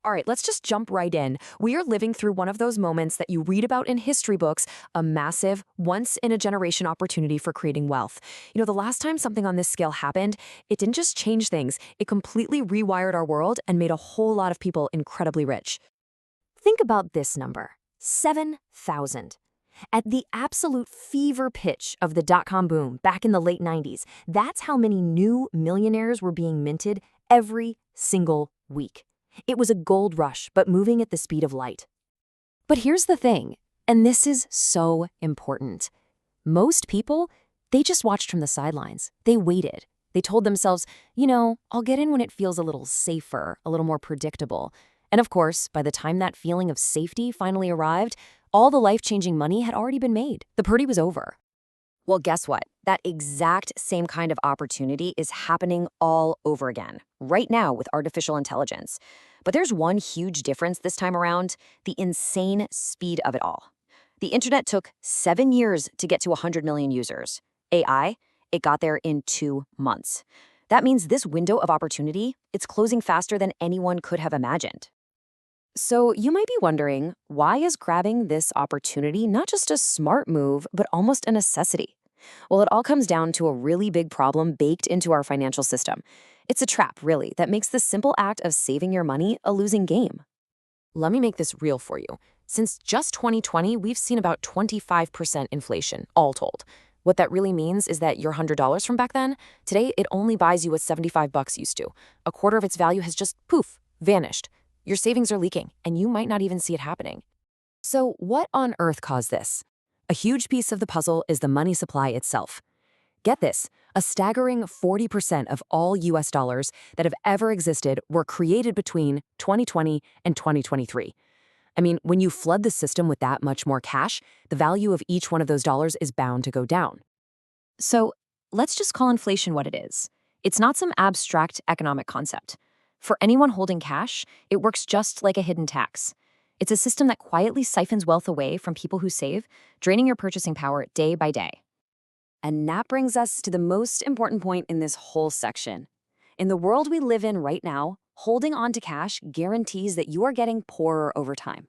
All right, let's just jump right in. We are living through one of those moments that you read about in history books, a massive, once-in-a-generation opportunity for creating wealth. The last time something on this scale happened, it didn't just change things, it completely rewired our world and made a whole lot of people incredibly rich. Think about this number, 7,000. At the absolute fever pitch of the dot-com boom back in the late 90s, that's how many new millionaires were being minted every single week. It was a gold rush, but moving at the speed of light. But here's the thing, and this is so important. Most people, they just watched from the sidelines. They waited. They told themselves, I'll get in when it feels a little safer, a little more predictable. And of course, by the time that feeling of safety finally arrived, all the life-changing money had already been made. The party was over. Well, guess what? That exact same kind of opportunity is happening all over again, right now with artificial intelligence. But there's one huge difference this time around, the insane speed of it all. The internet took 7 years to get to 100 million users. AI, it got there in 2 months. That means this window of opportunity, it's closing faster than anyone could have imagined. So you might be wondering, why is grabbing this opportunity not just a smart move, but almost a necessity? Well, it all comes down to a really big problem baked into our financial system. It's a trap, really, that makes the simple act of saving your money a losing game. Let me make this real for you. Since just 2020, we've seen about 25% inflation, all told. What that really means is that your $100 from back then, today it only buys you what $75 used to. A quarter of its value has just, poof, vanished. Your savings are leaking, and you might not even see it happening. So what on earth caused this? A huge piece of the puzzle is the money supply itself. Get this, a staggering 40% of all US dollars that have ever existed were created between 2020 and 2023. I mean, when you flood the system with that much more cash, the value of each one of those dollars is bound to go down. So let's just call inflation what it is. It's not some abstract economic concept. For anyone holding cash, it works just like a hidden tax. It's a system that quietly siphons wealth away from people who save, draining your purchasing power day by day. And that brings us to the most important point in this whole section. In the world we live in right now, holding on to cash guarantees that you are getting poorer over time.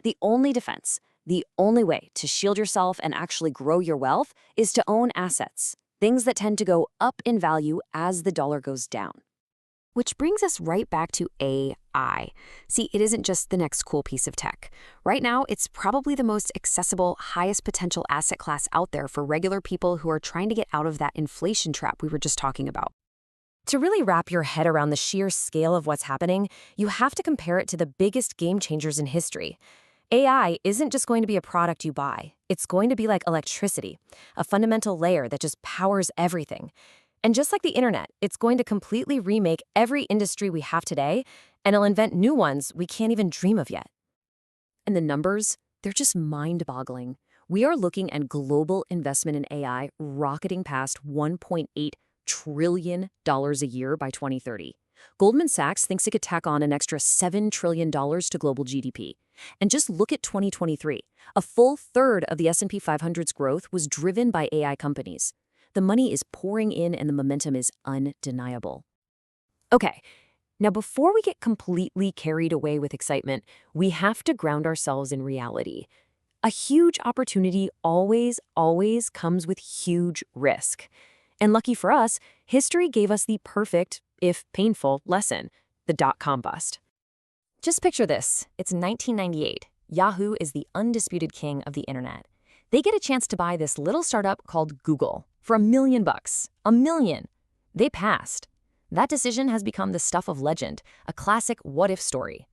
The only defense, the only way to shield yourself and actually grow your wealth is to own assets, things that tend to go up in value as the dollar goes down. Which brings us right back to AI. See, it isn't just the next cool piece of tech. Right now, it's probably the most accessible, highest potential asset class out there for regular people who are trying to get out of that inflation trap we were just talking about. To really wrap your head around the sheer scale of what's happening, you have to compare it to the biggest game changers in history. AI isn't just going to be a product you buy. It's going to be like electricity, a fundamental layer that just powers everything. And just like the internet, it's going to completely remake every industry we have today, and it'll invent new ones we can't even dream of yet. And the numbers, they're just mind-boggling. We are looking at global investment in AI rocketing past $1.8 trillion a year by 2030. Goldman Sachs thinks it could tack on an extra $7 trillion to global GDP. And just look at 2023. A full third of the S&P 500's growth was driven by AI companies. The money is pouring in and the momentum is undeniable. Okay, now before we get completely carried away with excitement, we have to ground ourselves in reality. A huge opportunity always comes with huge risk. And lucky for us, history gave us the perfect, if painful, lesson, the dot-com bust. Just picture this. It's 1998. Yahoo is the undisputed king of the internet. They get a chance to buy this little startup called Google for $1 million. $1 million. They passed. That decision has become the stuff of legend, a classic what-if story.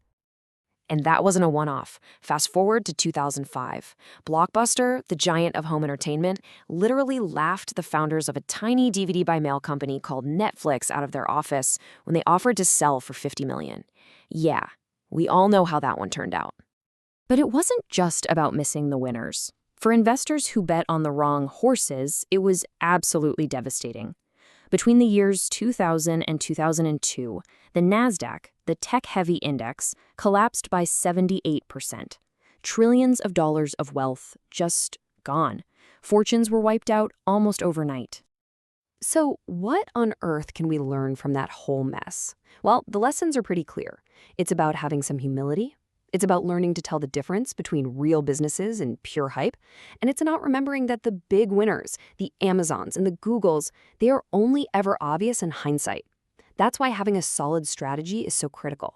And that wasn't a one-off. Fast forward to 2005. Blockbuster, the giant of home entertainment, literally laughed the founders of a tiny DVD-by-mail company called Netflix out of their office when they offered to sell for $50 million. Yeah, we all know how that one turned out. But it wasn't just about missing the winners. For investors who bet on the wrong horses, it was absolutely devastating. Between the years 2000 and 2002, the NASDAQ, the tech-heavy index, collapsed by 78%. Trillions of dollars of wealth just gone. Fortunes were wiped out almost overnight. So, what on earth can we learn from that whole mess? Well, the lessons are pretty clear. It's about having some humility. It's about learning to tell the difference between real businesses and pure hype. And it's about remembering that the big winners, the Amazons and the Googles, they are only ever obvious in hindsight. That's why having a solid strategy is so critical.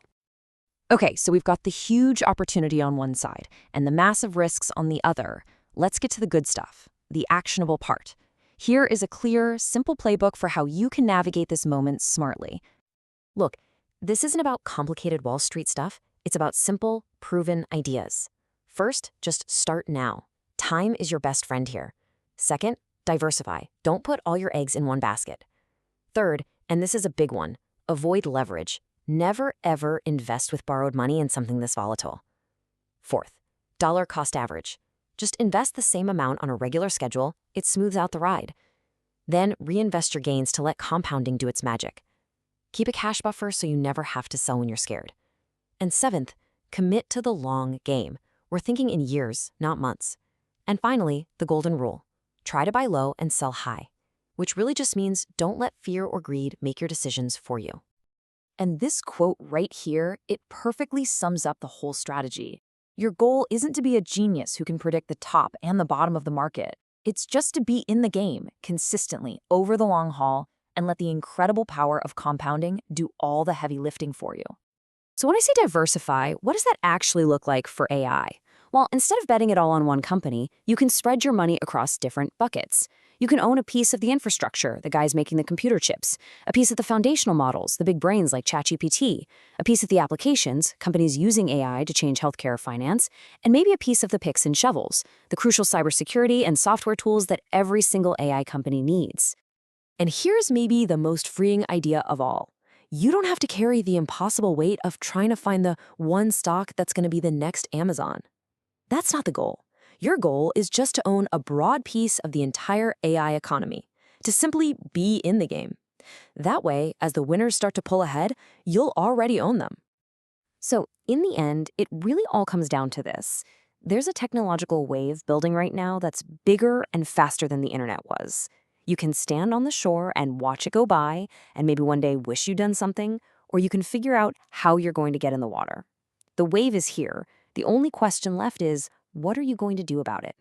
Okay, so we've got the huge opportunity on one side and the massive risks on the other. Let's get to the good stuff, the actionable part. Here is a clear, simple playbook for how you can navigate this moment smartly. Look, this isn't about complicated Wall Street stuff. It's about simple, proven ideas. First, just start now. Time is your best friend here. Second, diversify. Don't put all your eggs in one basket. Third, and this is a big one, avoid leverage. Never, ever invest with borrowed money in something this volatile. Fourth, dollar cost average. Just invest the same amount on a regular schedule. It smooths out the ride. Then reinvest your gains to let compounding do its magic. Keep a cash buffer so you never have to sell when you're scared. And seventh, commit to the long game. We're thinking in years, not months. And finally, the golden rule. Try to buy low and sell high, which really just means don't let fear or greed make your decisions for you. And this quote right here, it perfectly sums up the whole strategy. Your goal isn't to be a genius who can predict the top and the bottom of the market. It's just to be in the game consistently over the long haul and let the incredible power of compounding do all the heavy lifting for you. So when I say diversify, what does that actually look like for AI? Well, instead of betting it all on one company, you can spread your money across different buckets. You can own a piece of the infrastructure, the guys making the computer chips, a piece of the foundational models, the big brains like ChatGPT, a piece of the applications, companies using AI to change healthcare or finance, and maybe a piece of the picks and shovels, the crucial cybersecurity and software tools that every single AI company needs. And here's maybe the most freeing idea of all. You don't have to carry the impossible weight of trying to find the one stock that's going to be the next Amazon. That's not the goal. Your goal is just to own a broad piece of the entire AI economy, to simply be in the game. That way, as the winners start to pull ahead, you'll already own them. So, in the end, it really all comes down to this. There's a technological wave building right now that's bigger and faster than the internet was. You can stand on the shore and watch it go by, and maybe one day wish you'd done something, or you can figure out how you're going to get in the water. The wave is here. The only question left is, what are you going to do about it?